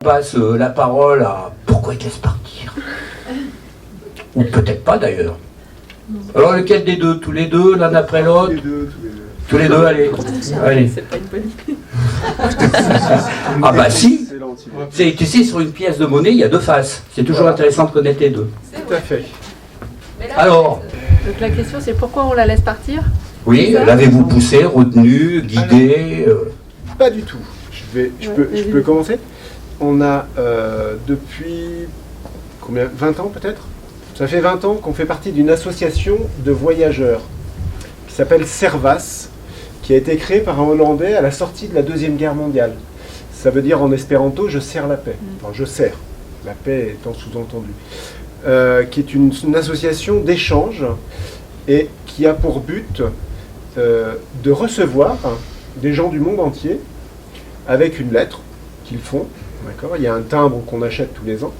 passe la parole à pourquoi il te laisse partir. Ou peut-être pas d'ailleurs. Alors lequel des deux? Tous les deux, l'un après l'autre? Tous les deux, allez. Allez. C'est pas une bonne idée. Ah bah si. Tu sais, sur une pièce de monnaie, il y a deux faces. C'est toujours intéressant de connaître les deux. Tout à fait. Alors, Donc la question c'est pourquoi on la laisse partir? oui, l'avez-vous poussé, retenu, guidé Pas du tout. Je peux commencer. On a depuis combien, 20 ans peut-être? Ça fait 20 ans qu'on fait partie d'une association de voyageurs qui s'appelle Servas, qui a été créée par un Hollandais à la sortie de la Deuxième Guerre mondiale. Ça veut dire en espéranto, je sers la paix. Enfin, je sers, la paix étant sous-entendue. Qui est une association d'échange et qui a pour but de recevoir des gens du monde entier avec une lettre qu'ils font. D'accord ? Il y a un timbre qu'on achète tous les ans.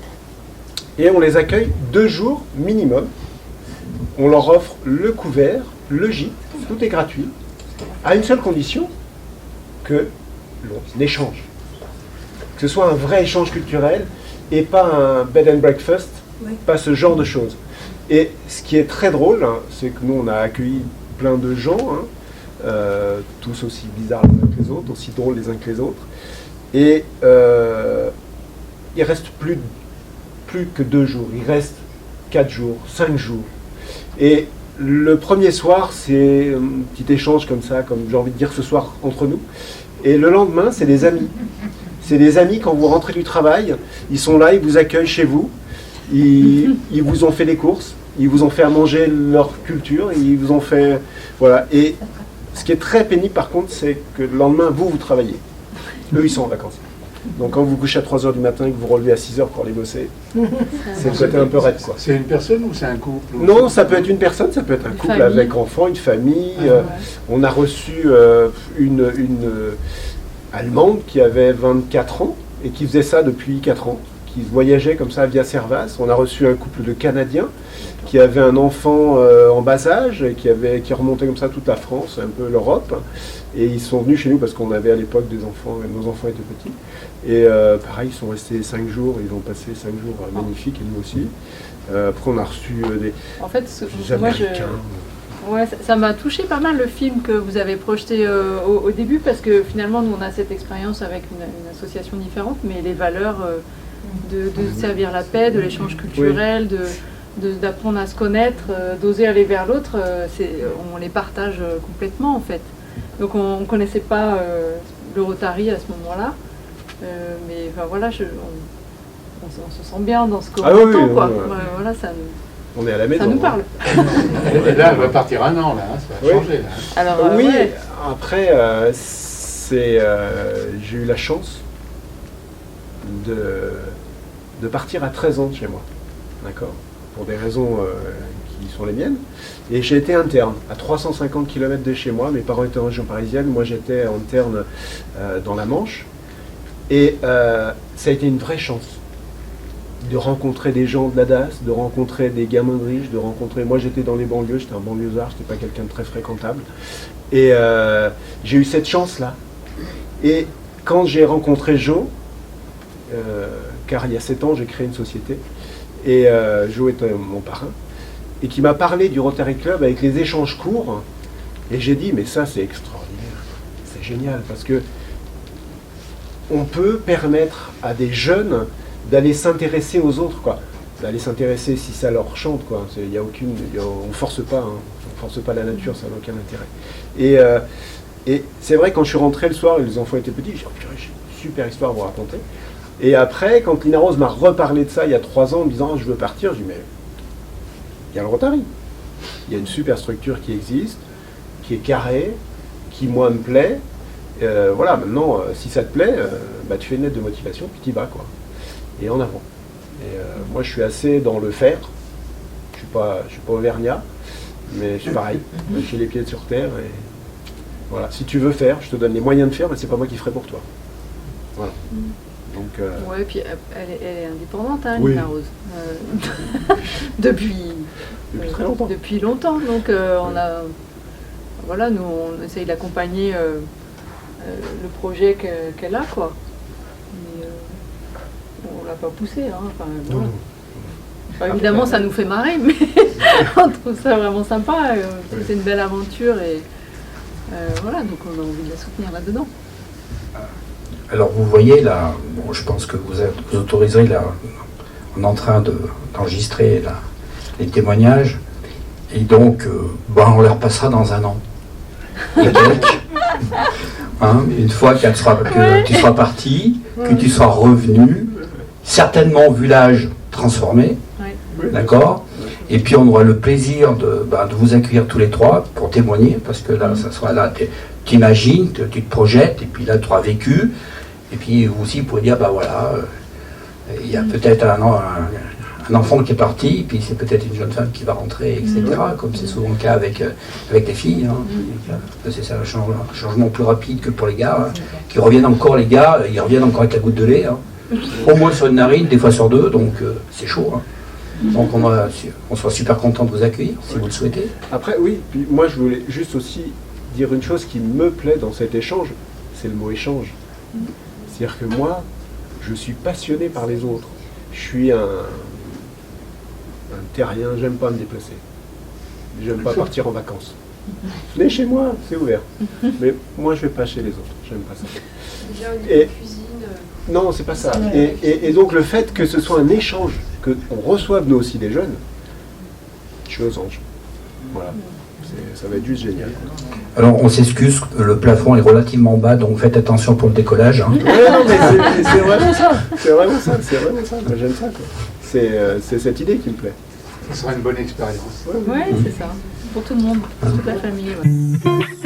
Et on les accueille 2 jours minimum. On leur offre le couvert, le gîte, tout est gratuit, à une seule condition, que l'on échange. Que ce soit un vrai échange culturel et pas un bed and breakfast, pas ce genre de choses. Et ce qui est très drôle, c'est que nous on a accueilli plein de gens, tous aussi bizarres les uns que les autres, aussi drôles les uns que les autres. Et il reste plus que 2 jours, il reste 4 jours, 5 jours. Et le premier soir, c'est un petit échange comme ça, comme j'ai envie de dire ce soir entre nous. Et le lendemain, c'est des amis. C'est des amis, quand vous rentrez du travail, ils sont là, ils vous accueillent chez vous, ils vous ont fait des courses, ils vous ont fait à manger leur culture, ils vous ont fait... Voilà. Et ce qui est très pénible par contre, c'est que le lendemain, vous travaillez. Eux, ils sont en vacances. Donc quand vous vous couchez à 3h du matin et que vous relevez à 6h pour aller bosser, c'est le côté un peu raide, quoi. C'est une personne ou c'est un couple? Non, ça peut être une personne, ça peut être un couple avec enfant, une famille. On a reçu une Allemande qui avait 24 ans et qui faisait ça depuis 4 ans, qui voyageait comme ça via Servas. On a reçu un couple de Canadiens qui avait un enfant en bas âge et qui remontait comme ça toute la France, un peu l'Europe. Et ils sont venus chez nous parce qu'on avait à l'époque des enfants, et nos enfants étaient petits. Et pareil, ils sont restés 5 jours, ils ont passé 5 jours magnifiques, et nous aussi. Après, on a reçu des Américains. Ouais, ça m'a touché pas mal le film que vous avez projeté au début, parce que finalement, nous, on a cette expérience avec une association différente, mais les valeurs de servir la paix, de l'échange culturel, d'apprendre à se connaître, d'oser aller vers l'autre, on les partage complètement, en fait. Donc on ne connaissait pas le Rotary à ce moment-là, mais enfin, voilà, on se sent bien dans ce qu'on entend, quoi. Voilà, on est à la maison. Ça nous parle. Et là, elle va partir 1 an, là, ça va changer. Là. Alors, oui, après, j'ai eu la chance de partir à 13 ans de chez moi, d'accord, pour des raisons qui sont les miennes. Et j'ai été interne à 350 km de chez moi. Mes parents étaient en région parisienne, moi j'étais interne dans la Manche. Et ça a été une vraie chance de rencontrer des gens de la DAS, de rencontrer des gamins de riches, de rencontrer... Moi j'étais dans les banlieues, j'étais un banlieusard, j'étais pas quelqu'un de très fréquentable. Et j'ai eu cette chance-là. Et quand j'ai rencontré Joe, car il y a 7 ans j'ai créé une société, et Joe était mon parrain, et qui m'a parlé du Rotary Club avec les échanges courts, et j'ai dit, mais ça c'est extraordinaire, c'est génial, parce que on peut permettre à des jeunes d'aller s'intéresser aux autres, quoi. D'aller s'intéresser si ça leur chante, quoi. On force pas, on force pas la nature, ça n'a aucun intérêt. Et c'est vrai, quand je suis rentré le soir et les enfants étaient petits, j'ai dit, oh, j'ai une super histoire à vous raconter. Et après, quand Lina Rose m'a reparlé de ça il y a 3 ans en me disant, oh, je veux partir, je dis, mais il y a le Rotary. Il y a une super structure qui existe, qui est carrée, qui moi me plaît. Voilà, maintenant, si ça te plaît, tu fais une lettre de motivation, puis tu y vas, quoi. Et en avant. Et moi, je suis assez dans le faire. Je suis pas auvergnat, mais je suis pareil. J'ai les pieds sur terre. Et voilà. Si tu veux faire, je te donne les moyens de faire, mais c'est pas moi qui ferai pour toi. Voilà. Donc, ouais, puis elle est indépendante, hein, oui. Lina Rose. Depuis très longtemps. Depuis longtemps. Donc, voilà, nous, on essaye d'accompagner le projet qu'elle a, quoi. pas pousser. Hein. Enfin, voilà. Enfin, évidemment, ça nous fait marrer, mais on trouve ça vraiment sympa. C'est une belle aventure et voilà, donc on a envie de la soutenir là-dedans. Alors vous voyez là, bon, je pense que vous autoriserez là, on est en train d'enregistrer les témoignages, et donc on les repassera dans un an. Et donc, une fois que tu seras parti, que tu seras revenu, certainement vu l'âge transformé, d'accord. Et puis on aura le plaisir de vous accueillir tous les trois pour témoigner, parce que là, ça sera là, t'imagines, tu te projettes, et puis là tu auras vécu, et puis vous aussi vous pourrez dire, il y a peut-être un enfant qui est parti, puis c'est peut-être une jeune femme qui va rentrer, etc., comme c'est souvent le cas avec les filles. C'est ça, un changement plus rapide que pour les gars, qui reviennent encore, les gars, ils reviennent encore avec la goutte de lait, au moins sur une narine, des fois sur deux, donc c'est chaud. Donc on sera super content de vous accueillir, si vous le souhaitez. Après, oui, puis moi je voulais juste aussi dire une chose qui me plaît dans cet échange, c'est le mot échange. C'est-à-dire que moi, je suis passionné par les autres. Je suis un terrien, j'aime pas me déplacer. J'aime pas partir en vacances. Venez chez moi, c'est ouvert. Mais moi, je vais pas chez les autres. J'aime pas ça. Déjà au niveau de cuisine. Non, c'est pas ça. Et donc le fait que ce soit un échange, qu'on reçoive nous aussi des jeunes, je suis aux anges. Voilà. Ça va être juste génial. Alors on s'excuse, le plafond est relativement bas, donc faites attention pour le décollage. Ouais, non, mais c'est vraiment ça. C'est vraiment ça. Moi, j'aime ça. C'est cette idée qui me plaît. Ce sera une bonne expérience. Ouais, c'est ça. Pour tout le monde, pour toute la famille. Ouais.